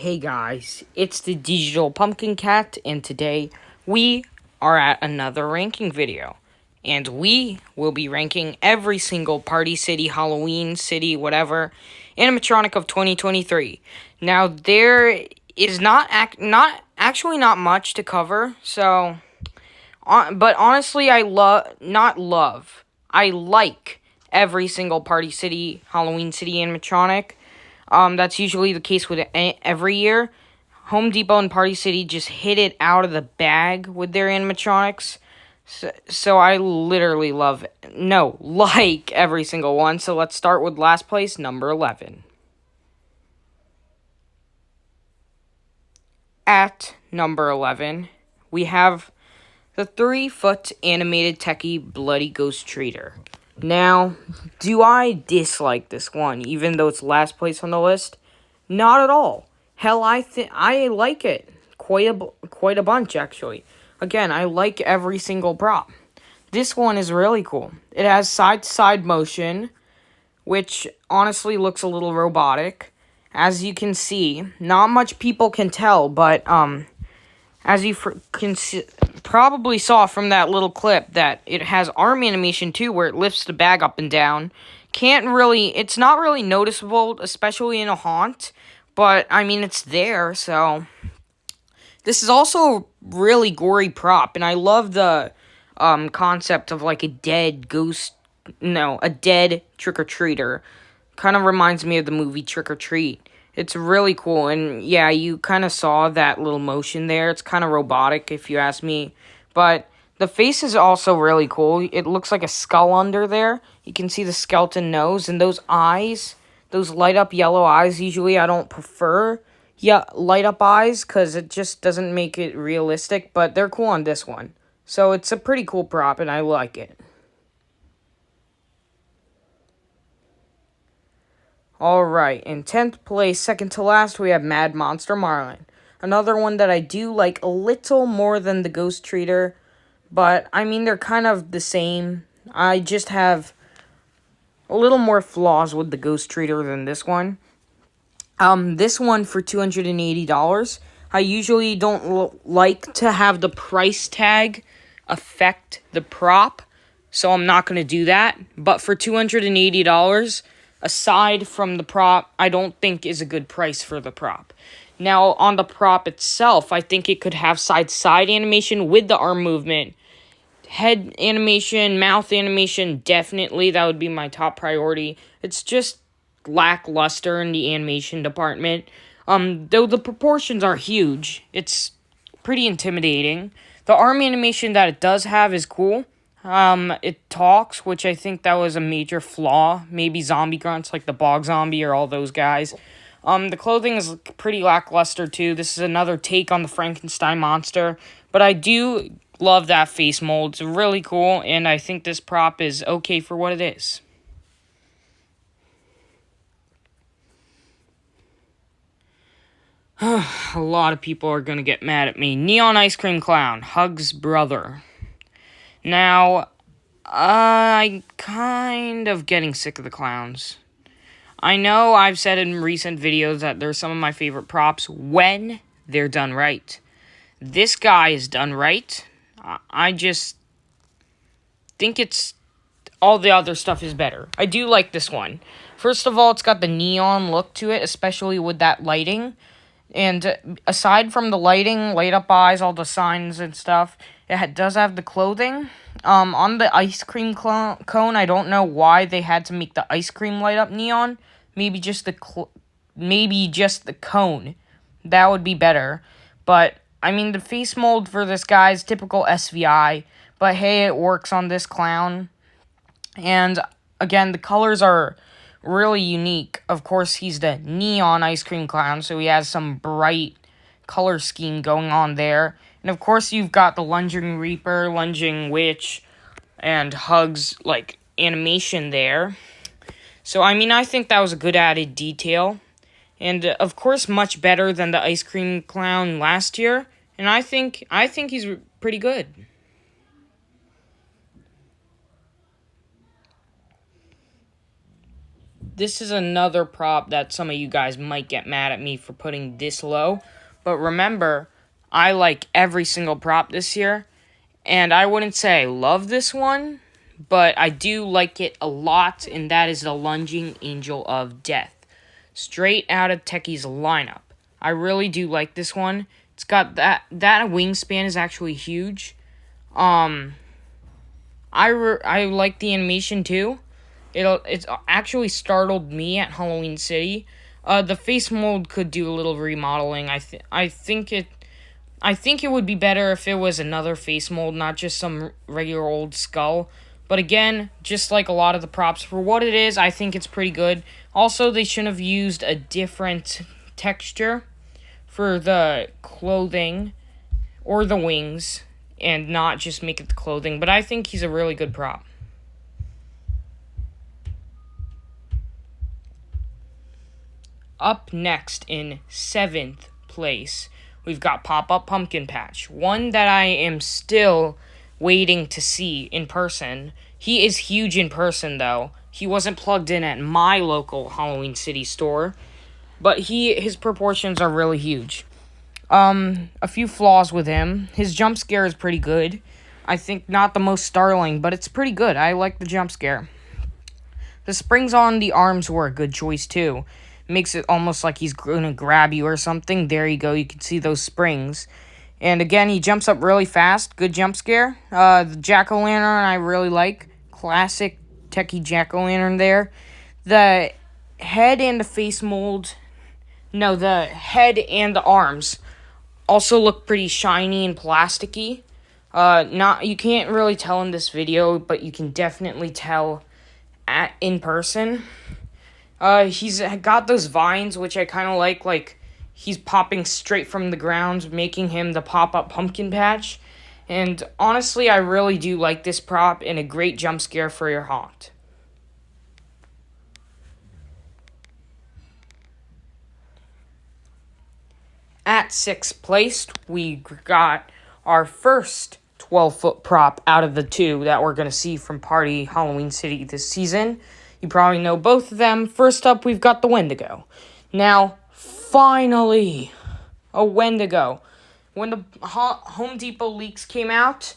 Hey guys, it's the Digital Pumpkin Cat, and today we are at another ranking video. And we will be ranking every single Party City, Halloween City, whatever, animatronic of 2023. Now, there is not much to cover, so... but honestly, I like every single Party City, Halloween City animatronic. That's usually the case with every year. Home Depot and Party City just hit it out of the bag with their animatronics. So I literally like every single one. So let's start with last place, number 11. At number 11, we have the 3-foot animated techie Bloody Ghost Treater. Now, do I dislike this one, even though it's last place on the list? Not at all. Hell, I like it quite a bunch, actually. Again, I like every single prop. This one is really cool. It has side-to-side motion, which honestly looks a little robotic. As you can see, not much people can tell, but as you probably saw from that little clip, that it has arm animation too, where it lifts the bag up and down. It's not really noticeable, especially in a haunt, but, I mean, it's there, so... This is also a really gory prop, and I love the, concept of, like, a dead trick-or-treater. Kind of reminds me of the movie Trick or Treat. It's really cool, and yeah, you kind of saw that little motion there. It's kind of robotic, if you ask me, but the face is also really cool. It looks like a skull under there. You can see the skeleton nose, and those eyes, those light-up yellow eyes, usually I don't prefer light-up eyes, because it just doesn't make it realistic, but they're cool on this one. So it's a pretty cool prop, and I like it. Alright, in 10th place, second to last, we have Mad Monster Marlin. Another one that I do like a little more than the Ghost Treater, but, I mean, they're kind of the same. I just have a little more flaws with the Ghost Treater than this one. This one for $280. I usually don't like to have the price tag affect the prop, so I'm not going to do that. But for $280... aside from the prop, I don't think is a good price for the prop. Now, on the prop itself, I think it could have side-to-side animation with the arm movement. Head animation, mouth animation, definitely, that would be my top priority. It's just lackluster in the animation department. Though the proportions are huge, it's pretty intimidating. The arm animation that it does have is cool. It talks, which I think that was a major flaw. Maybe zombie grunts like the bog zombie or all those guys. The clothing is pretty lackluster too. This is another take on the Frankenstein monster. But I do love that face mold. It's really cool, and I think this prop is okay for what it is. A lot of people are gonna get mad at me. Neon Ice Cream Clown, Hug's brother. Now, I'm kind of getting sick of the clowns. I know I've said in recent videos that they're some of my favorite props when they're done right. This guy is done right. I just think all the other stuff is better. I do like this one. First of all, it's got the neon look to it, especially with that lighting. And aside from the lighting, light-up eyes, all the signs and stuff, it does have the clothing. On the ice cream cone, I don't know why they had to make the ice cream light up neon. Maybe just the cone. That would be better. But, I mean, the face mold for this guy is typical SVI. But, hey, it works on this clown. And, again, the colors are really unique. Of course, he's the neon ice cream clown, so he has some bright color scheme going on there. And of course, you've got the lunging reaper, lunging witch, and Hug's, like, animation there. So, I mean, I think that was a good added detail. And, of course, much better than the ice cream clown last year. And I think he's pretty good. this is another prop that some of you guys might get mad at me for putting this low. But remember, I like every single prop this year. And I wouldn't say I love this one, but I do like it a lot. And that is the Lunging Angel of Death. Straight out of Techie's lineup. I really do like this one. It's got that wingspan is actually huge. I like the animation too. It's actually startled me at Halloween City. The face mold could do a little remodeling. I think it would be better if it was another face mold, not just some regular old skull. But again, just like a lot of the props, for what it is, I think it's pretty good. Also, they shouldn't have used a different texture for the clothing or the wings and not just make it the clothing. But I think he's a really good prop. Up next in 7th place, we've got Pop-Up Pumpkin Patch. One that I am still waiting to see in person. He is huge in person, though. He wasn't plugged in at my local Halloween City store, but his proportions are really huge. A few flaws with him. His jump scare is pretty good. I think not the most startling, but it's pretty good. I like the jump scare. The springs on the arms were a good choice, too. Makes it almost like he's going to grab you or something. There you go. You can see those springs. And again, he jumps up really fast. Good jump scare. The jack-o'-lantern I really like. Classic Techie jack-o'-lantern there. The head and the face mold... No, the head and the arms also look pretty shiny and plasticky. You can't really tell in this video, but you can definitely tell in person. He's got those vines, which I kind of like he's popping straight from the ground, making him the pop-up pumpkin patch. And honestly, I really do like this prop and a great jump scare for your haunt. At 6th place, we got our first 12-foot prop out of the two that we're going to see from Party Halloween City this season. You probably know both of them. First up, we've got the Wendigo. Now, finally, a Wendigo. When the Home Depot leaks came out,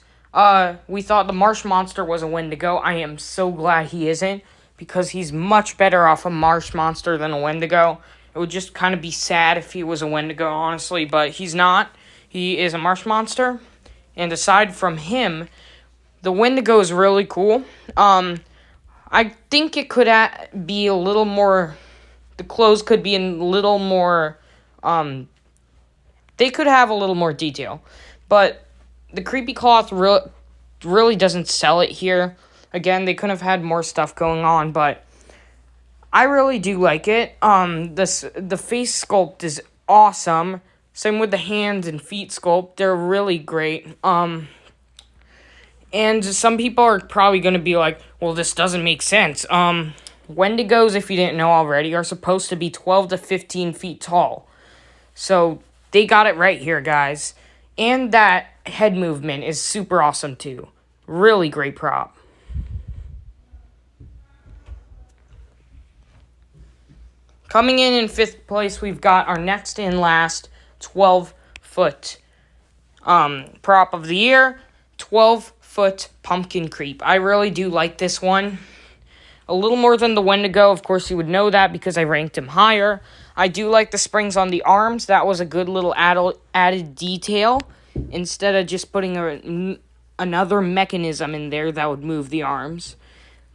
we thought the Marsh Monster was a Wendigo. I am so glad he isn't, because he's much better off a Marsh Monster than a Wendigo. It would just kind of be sad if he was a Wendigo, honestly, but he's not. He is a Marsh Monster. And aside from him, the Wendigo is really cool. I think it could be a little more... The clothes could be a little more... They could have a little more detail. But the creepy cloth really doesn't sell it here. Again, they could have had more stuff going on, but... I really do like it. The face sculpt is awesome. Same with the hands and feet sculpt. They're really great. And some people are probably going to be like, well, this doesn't make sense. Wendigos, if you didn't know already, are supposed to be 12 to 15 feet tall. So they got it right here, guys. And that head movement is super awesome, too. Really great prop. Coming in 5th place, we've got our next and last 12-foot prop of the year, 12-foot pumpkin creep. I really do like this one. A little more than the Wendigo. Of course, you would know that because I ranked him higher. I do like the springs on the arms. That was a good little added detail. Instead of just putting another mechanism in there that would move the arms.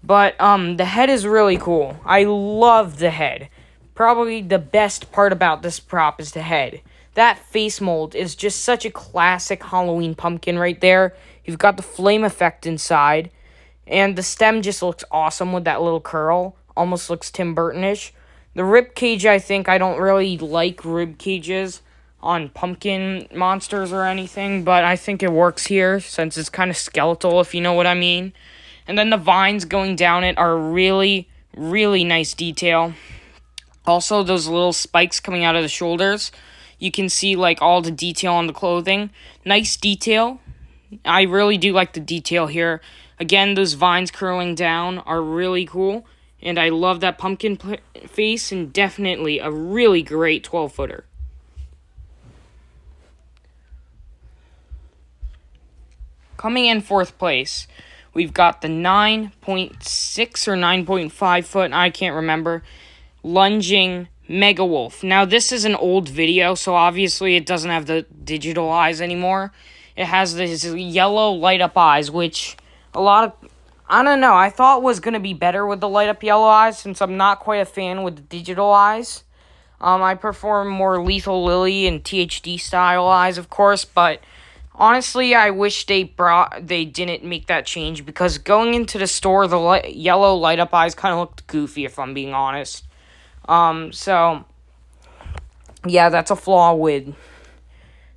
But the head is really cool. I love the head. Probably the best part about this prop is the head. That face mold is just such a classic Halloween pumpkin right there. You've got the flame effect inside. And the stem just looks awesome with that little curl. Almost looks Tim Burton-ish. The rib cage, I don't really like rib cages on pumpkin monsters or anything. But I think it works here since it's kind of skeletal, if you know what I mean. And then the vines going down it are really, really nice detail. Also, those little spikes coming out of the shoulders. You can see, like, all the detail on the clothing. Nice detail. I really do like the detail here. Again, those vines curling down are really cool. And I love that pumpkin face, and definitely a really great 12-footer. Coming in 4th place, we've got the 9.6 or 9.5 foot, I can't remember, lunging Mega Wolf. Now, this is an old video, so obviously it doesn't have the digital eyes anymore. It has these yellow light-up eyes, which I don't know, I thought was going to be better with the light-up yellow eyes, since I'm not quite a fan with the digital eyes. I prefer more Lethal Lily and THD style eyes, of course, but honestly, I wish they didn't make that change, because going into the store, the yellow light-up eyes kind of looked goofy, if I'm being honest. So, yeah, that's a flaw with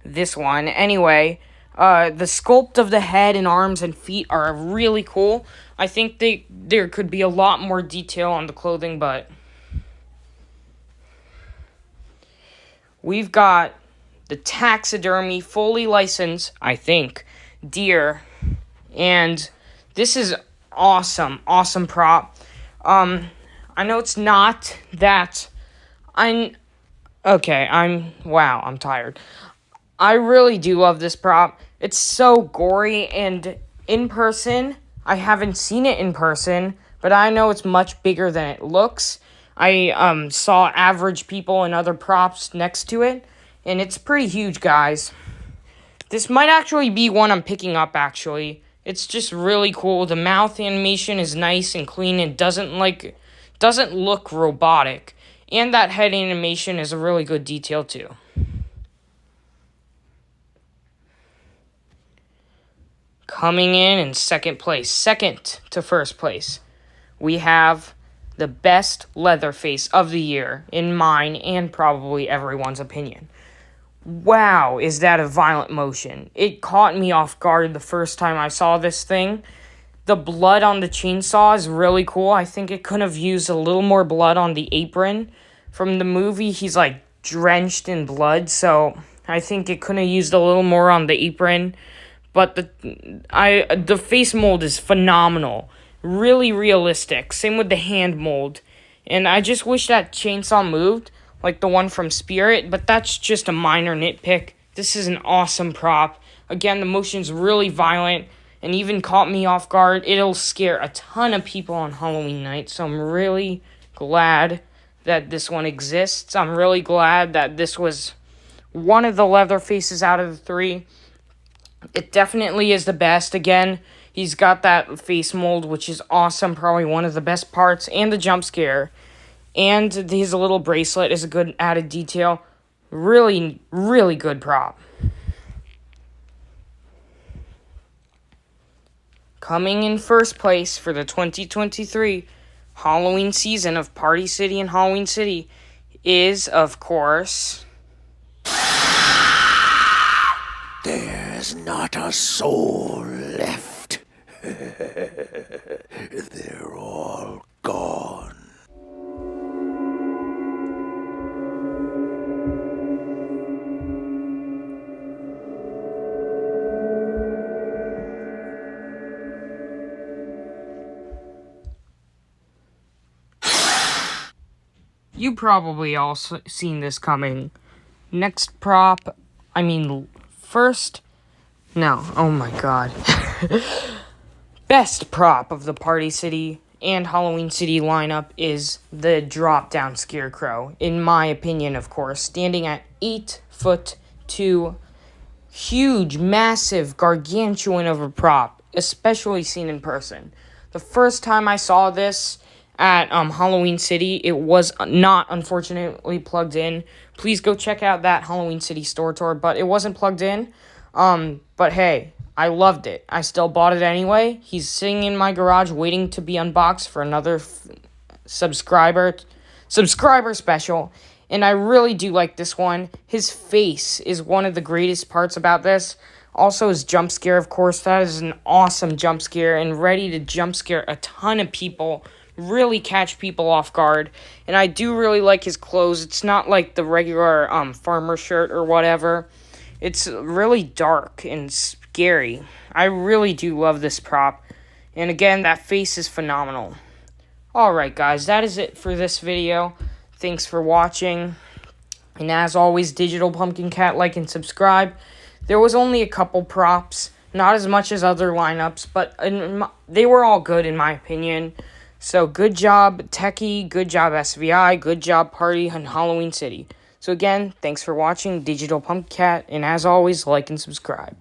this one. Anyway, the sculpt of the head and arms and feet are really cool. I think there could be a lot more detail on the clothing, but we've got the taxidermy, fully licensed, I think, deer, and this is awesome prop. I know it's not that, I'm tired. I really do love this prop. It's so gory, and in person, I haven't seen it in person, but I know it's much bigger than it looks. I saw average people and other props next to it, and it's pretty huge, guys. This might actually be one I'm picking up, actually. It's just really cool. The mouth animation is nice and clean and doesn't look robotic. And that head animation is a really good detail, too. Coming in 2nd place, second to 1st place, we have the best Leatherface of the year, in mine and probably everyone's opinion. Wow, is that a violent motion. It caught me off guard the first time I saw this thing. The blood on the chainsaw is really cool. I think it could have used a little more blood on the apron. From the movie, he's like drenched in blood, so I think it could have used a little more on the apron. But the face mold is phenomenal. Really realistic. Same with the hand mold. And I just wish that chainsaw moved, like the one from Spirit, but that's just a minor nitpick. This is an awesome prop. Again, the motion's really violent and even caught me off guard. It'll scare a ton of people on Halloween night, so I'm really glad that this one exists. I'm really glad that this was one of the Leatherfaces out of the 3. It definitely is the best. Again, he's got that face mold, which is awesome, probably one of the best parts, and the jump scare. And his little bracelet is a good added detail. Really, really good prop. Coming in 1st place for the 2023 Halloween season of Party City and Halloween City is, of course, There's not a soul left. They're all gone. You probably all seen this coming. Next prop, first, no, oh my god. Best prop of the Party City and Halloween City lineup is the drop-down Scarecrow, in my opinion, of course, standing at 8'2", huge, massive, gargantuan of a prop, especially seen in person. The first time I saw this at Halloween City, it was not, unfortunately, plugged in. Please go check out that Halloween City store tour, but it wasn't plugged in. But hey, I loved it. I still bought it anyway. He's sitting in my garage waiting to be unboxed for another subscriber special. And I really do like this one. His face is one of the greatest parts about this. Also, his jump scare, of course. That is an awesome jump scare and ready to jump scare a ton of people. Really catch people off guard. And I do really like his clothes. It's not like the regular farmer shirt or whatever. It's really dark and scary. I really do love this prop. And again, that face is phenomenal. Alright, guys, that is it for this video. Thanks for watching. And as always, Digital Pumpkin Cat, like and subscribe. There was only a couple props, not as much as other lineups, but they were all good in my opinion. So good job, Techie, good job, SVI, good job, Party, and Halloween City. So again, thanks for watching Digital Pumpkin Cat, and as always, like and subscribe.